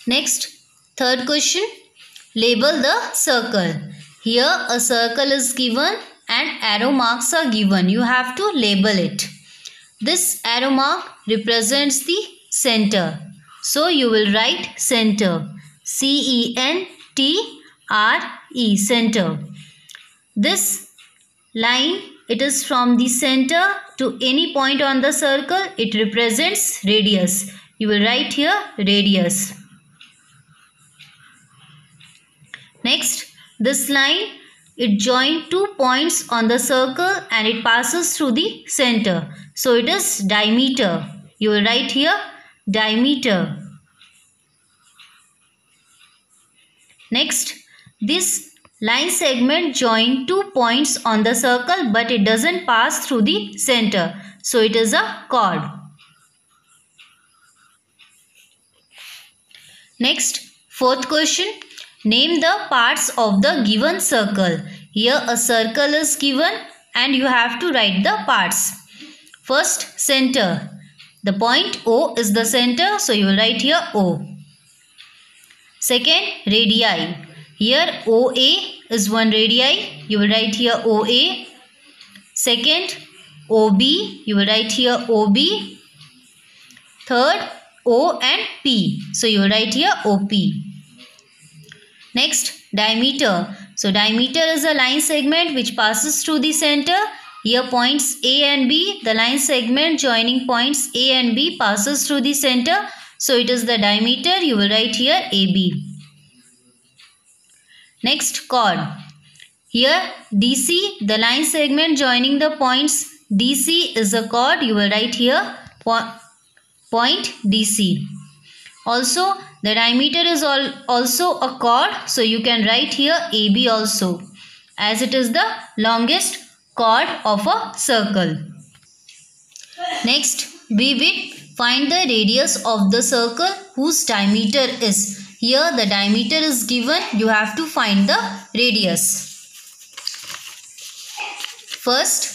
Next, third question. Label the circle. Here a circle is given and arrow marks are given. You have to label it. This arrow mark represents the center. So you will write center. C-E-N-T-R-E, center. This line, it is from the center to any point on the circle. It represents radius. You will write here radius. Next, this line, it joins two points on the circle and it passes through the center. So it is diameter. You will write here diameter. Next, this line segment joins two points on the circle but it doesn't pass through the center. So it is a chord. Next, fourth question. Name the parts of the given circle. Here a circle is given and you have to write the parts. First, center. The point O is the center, so you will write here O. Second, radii. Here OA is one radii. You will write here OA. Second, OB. You will write here OB. Third, O and P. So you will write here OP. Next, diameter. So diameter is a line segment which passes through the center. Here points A and B. The line segment joining points A and B passes through the center. So it is the diameter. You will write here AB. Next, chord. Here DC, the line segment joining the points DC is a chord. You will write here point DC. Also, the diameter is also a chord. So you can write here AB also, as it is the longest chord of a circle. Next, we will find the radius of the circle whose diameter is. Here the diameter is given. You have to find the radius. First,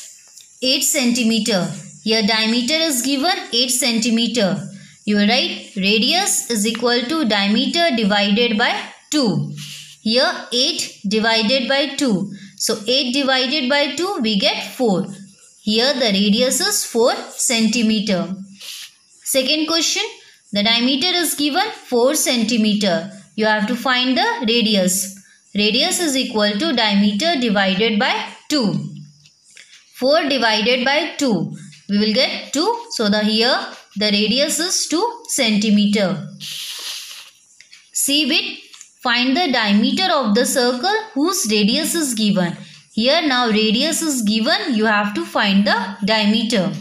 8 centimeter. Here diameter is given 8 centimeter. You will write radius is equal to diameter divided by 2. Here 8 divided by 2. So 8 divided by 2 we get 4. Here the radius is 4 centimeter. Second question. The diameter is given 4 centimeter. You have to find the radius. Radius is equal to diameter divided by 2. 4 divided by 2. We will get 2. So here the radius is 2 centimeter. C-bit, find the diameter of the circle whose radius is given. Here now radius is given. You have to find the diameter.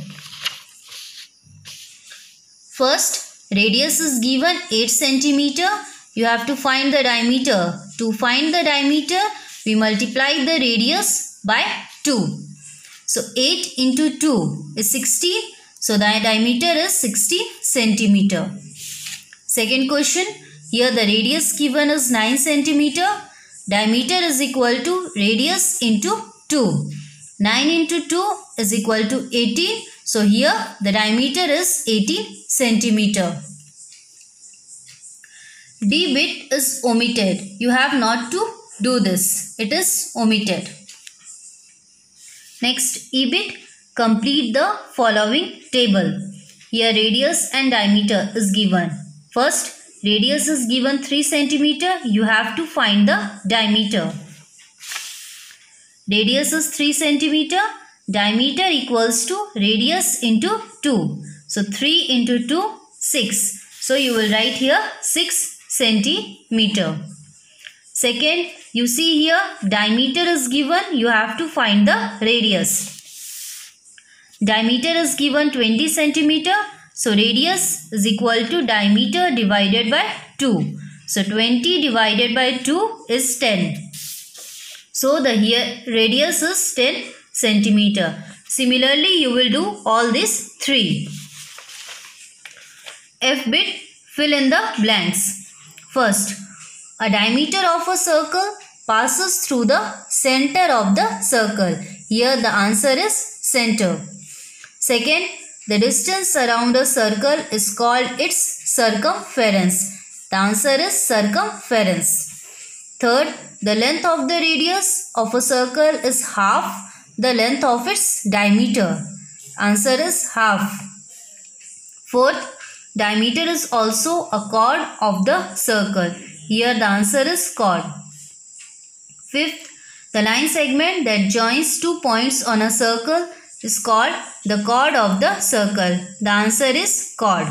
First, radius is given 8 centimeter. You have to find the diameter. To find the diameter, we multiply the radius by 2. So 8 into 2 is 60. So the diameter is 60 centimeter. Second question. Here the radius given is 9 centimeter. Diameter is equal to radius into 2. 9 into 2 is equal to 18. So here the diameter is 18 centimeter. D bit is omitted. You have not to do this. It is omitted. Next, E bit, complete the following table. Here radius and diameter is given. First, radius is given 3 centimeter. You have to find the diameter. Radius is 3 centimeter. Diameter equals to radius into 2. So 3 into 2, 6. So you will write here 6 centimeter. Second, you see here diameter is given. You have to find the radius. Diameter is given 20 centimeter. So radius is equal to diameter divided by 2. So 20 divided by 2 is 10. So the here radius is 10 centimeter. Similarly, you will do all these 3. F bit, fill in the blanks. First, a diameter of a circle passes through the center of the circle. Here the answer is center. Second, the distance around a circle is called its circumference. The answer is circumference. Third, the length of the radius of a circle is half the length of its diameter. Answer is half. Fourth, diameter is also a chord of the circle. Here the answer is chord. Fifth, the line segment that joins two points on a circle is called the chord of the circle. The answer is chord.